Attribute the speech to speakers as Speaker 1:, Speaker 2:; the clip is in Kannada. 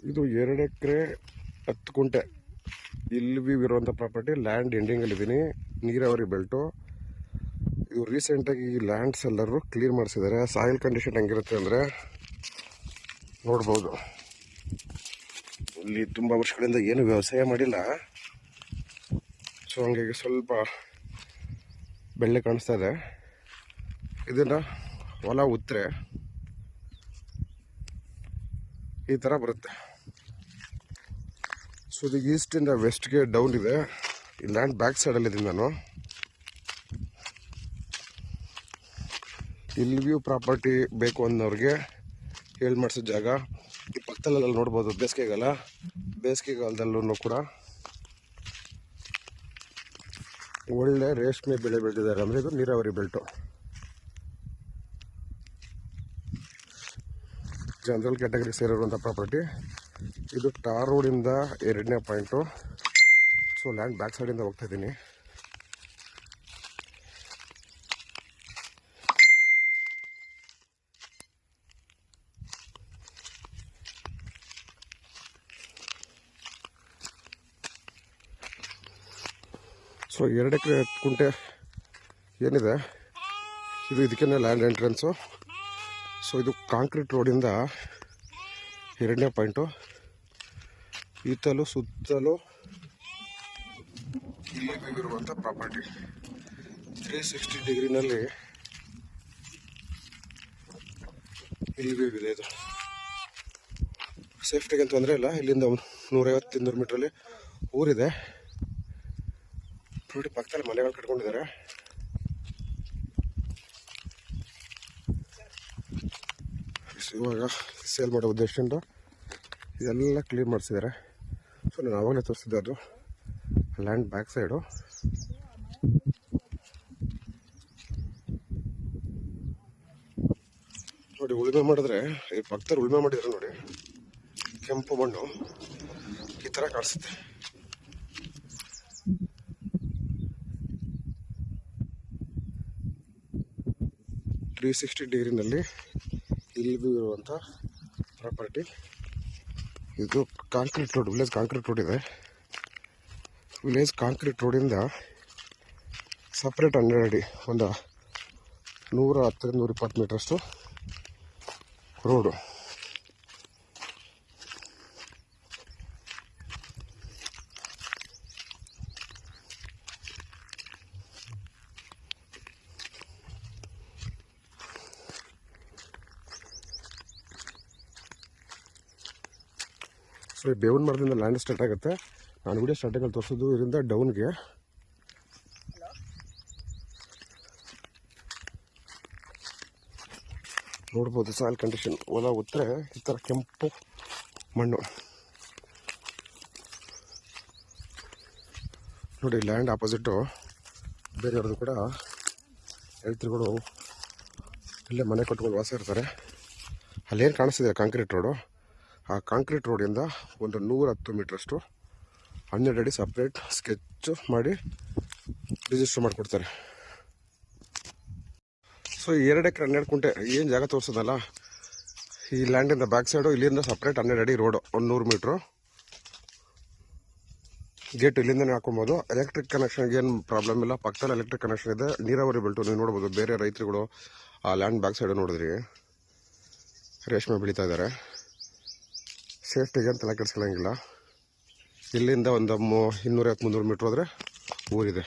Speaker 1: ಇದು 2 ಎಕರೆ 10 ಗುಂಟೆ ಇಲ್ಲಿ ವ್ಯೂ ಇರುವಂಥ ಪ್ರಾಪರ್ಟಿ. ಲ್ಯಾಂಡ್ ಎಂಡಿಂಗಲ್ಲಿದ್ದೀನಿ, ನೀರಾವರಿ ಬೆಲ್ಟು. ಇದು ರೀಸೆಂಟಾಗಿ ಈ ಲ್ಯಾಂಡ್ಸ್ ಎಲ್ಲರೂ ಕ್ಲಿಯರ್ ಮಾಡಿಸಿದ್ದಾರೆ. ಸಾಯಿಲ್ ಕಂಡೀಷನ್ ಹೆಂಗಿರುತ್ತೆ ಅಂದರೆ ನೋಡ್ಬೋದು. ಇಲ್ಲಿ ತುಂಬ ವರ್ಷಗಳಿಂದ ಏನು ವ್ಯವಸಾಯ ಮಾಡಿಲ್ಲ, ಸೊ ಹಂಗಾಗಿ ಸ್ವಲ್ಪ ಬೆಳ್ಳೆ ಕಾಣಿಸ್ತಾ ಇದೆ. ಇದನ್ನು ಹೊಲ ಉತ್ತರೆ ಈ ಥರ ಬರುತ್ತೆ. ಸೊ ಇದು ಈಸ್ಟಿಂದ ವೆಸ್ಟ್ಗೆ ಡೌನ್ ಇದೆ. ಈ ಲ್ಯಾಂಡ್ ಬ್ಯಾಕ್ ಸೈಡಲ್ಲಿದ್ದೀನಿ ನಾನು. ಇಲ್ಲಿ ವ್ಯೂ ಪ್ರಾಪರ್ಟಿ ಬೇಕು ಅನ್ನೋರಿಗೆ ಹೇಳಿ ಮಾಡಿಸೋ ಜಾಗ. ಈ ಪಕ್ಕದಲ್ಲೆಲ್ಲ ನೋಡ್ಬೋದು ಬೇಸಿಗೆಗಾಲದಲ್ಲೂ ಕೂಡ ಒಳ್ಳೆ ರೇಷ್ಮೆ ಬೆಳೆ ಬೆಳೆದಿದ್ದಾರೆ. ಅಂದರೆ ಇದು ನೀರಾವರಿ ಬೆಲ್ಟು. ಜನರಲ್ ಕ್ಯಾಟಗರಿ ಸೇರಿರುವಂಥ ಪ್ರಾಪರ್ಟಿ. ಇದು ಟಾರ್ ರೋಡಿಂದ 2ನೇ ಪಾಯಿಂಟು. ಸೊ ಲ್ಯಾಂಡ್ ಬ್ಯಾಕ್ ಸೈಡಿಂದ ಹೋಗ್ತಾ ಇದ್ದೀನಿ. ಸೊ 2 ಎಕರೆ 10 ಗುಂಟೆ ಏನಿದೆ ಇದು, ಇದಕ್ಕೇನೆ ಲ್ಯಾಂಡ್ ಎಂಟ್ರೆನ್ಸು. ಸೊ ಇದು ಕಾಂಕ್ರೀಟ್ ರೋಡಿಂದ 2ನೇ ಪಾಯಿಂಟು. ಈತಲು ಸುತ್ತಲೂ ಇಲ್ಲಿ ಇರುವಂಥ ಪ್ರಾಪರ್ಟಿ 360 ಡಿಗ್ರಿನಲ್ಲಿ ಇಲ್ಲಿ ವ್ಯೂ ಇದೆ. ಇದು ಸೇಫ್ಟಿಗೆ ಅಂತ ತೊಂದರೆ ಇಲ್ಲ. ಇಲ್ಲಿಂದ 150-200 ಮೀಟ್ರಲ್ಲಿ ಊರಿದೆ ನೋಡಿ. ಪಕ್ಕದಲ್ಲಿ ಮನೆಗಳು ಕಟ್ಕೊಂಡಿದ್ದಾರೆ. ಇವಾಗ ಸೇಲ್ ಮಾಡೋ ಉದ್ದೇಶದಿಂದ ಇದೆಲ್ಲ ಕ್ಲೀನ್ ಮಾಡಿಸಿದ್ದಾರೆ. ಸೊ ನಾನು ಆವಾಗಲೇ ತೋರಿಸಿದ್ದೆ ಅದು ಲ್ಯಾಂಡ್ ಬ್ಯಾಕ್ ಸೈಡು. ನೋಡಿ ಉಳುಮೆ ಮಾಡಿದ್ರೆ ಈ ಪಕ್ಕದಲ್ಲಿ ಉಳುಮೆ ಮಾಡಿದ್ರೆ ನೋಡಿ, ಕೆಂಪು ಮಣ್ಣು ಈ ಥರ ಕಾಣಿಸುತ್ತೆ. ತ್ರೀ 360 ಡಿಗ್ರಿನಲ್ಲಿ ಇಲ್ಲಿ ಇರುವಂಥ ಪ್ರಾಪರ್ಟಿ. ಇದು concrete road, village concrete road ಇದೆ. ವಿಲೇಜ್ ಕಾಂಕ್ರೀಟ್ ರೋಡಿಂದ ಸಪ್ರೇಟ್ 12 ಅಡಿ, ಒಂದು 110-120 ಮೀಟರ್ಷ್ಟು ರೋಡು. ಸೊ ಈ ಬೇವಿನ ಮರದಿಂದ ಲ್ಯಾಂಡ್ ಸ್ಟಾರ್ಟ್ ಆಗುತ್ತೆ. ನಾನು ವಿಡಿಯೋ ಸ್ಟಾರ್ಟಿಂಗಲ್ಲಿ ತೋರಿಸೋದು ಇದರಿಂದ ಡೌನ್ಗೆ. ನೋಡ್ಬೋದು ಸಾಯಿಲ್ ಕಂಡೀಷನ್. ಹೊಲ ಉತ್ತರೆ ಈ ಥರ ಕೆಂಪು ಮಣ್ಣು ನೋಡಿ. ಲ್ಯಾಂಡ್ ಆಪೋಸಿಟ್ಟು ಬೇರೆಯವ್ರದ್ದು ಕೂಡ ರೈತರುಗಳು ಇಲ್ಲೇ ಮನೆ ಕಟ್ಕೊಂಡು ವಾಸ ಇರ್ತಾರೆ. ಅಲ್ಲೇನು ಕಾಣಿಸ್ತಿದೆ ಕಾಂಕ್ರೀಟ್ ರೋಡು, ಆ ಕಾಂಕ್ರೀಟ್ ರೋಡಿಂದ ಒಂದು 110 ಮೀಟ್ರಷ್ಟು 12 ಅಡಿ ಸಪ್ರೇಟ್ ಸ್ಕೆಚ್ ಮಾಡಿ ರಿಜಿಸ್ಟರ್ ಮಾಡಿಕೊಡ್ತಾರೆ. ಸೊ 2 ಎಕರೆ 12 ಗುಂಟೆ ಏನು ಜಾಗ ತೋರಿಸೋದಲ್ಲ, ಈ ಲ್ಯಾಂಡಿಂದ ಬ್ಯಾಕ್ ಸೈಡು ಇಲ್ಲಿಂದ ಸಪ್ರೇಟ್ 12 ಅಡಿ ರೋಡು, 100 ಮೀಟ್ರು ಗೇಟ್ ಇಲ್ಲಿಂದನೇ ಹಾಕೊಬೋದು. ಎಲೆಕ್ಟ್ರಿಕ್ ಕನೆಕ್ಷನ್ಗೆ ಏನು ಪ್ರಾಬ್ಲಮ್ ಇಲ್ಲ. ಪಕ್ಕದಲ್ಲಿ ಎಲೆಕ್ಟ್ರಿಕ್ ಕನೆಕ್ಷನ್ ಇದೆ. ನೀರಾವರಿ ಬೆಲ್ಟು ನೀವು ನೋಡ್ಬೋದು. ಬೇರೆ ರೈತರುಗಳು ಆ ಲ್ಯಾಂಡ್ ಬ್ಯಾಕ್ ಸೈಡು ನೋಡಿದ್ರಿ ರೇಷ್ಮೆ ಬೆಳೀತಾ ಇದ್ದಾರೆ. ಸೇಫ್ಟಿಗೆ ಅಂತ ತಲೆ ಕೆಡಿಸ್ಕೊಳ್ಳೋಂಗಿಲ್ಲ. ಇಲ್ಲಿಂದ ಒಂದು 250-300 ಮೀಟ್ರ್ ಹೋದರೆ ಊರಿದೆ.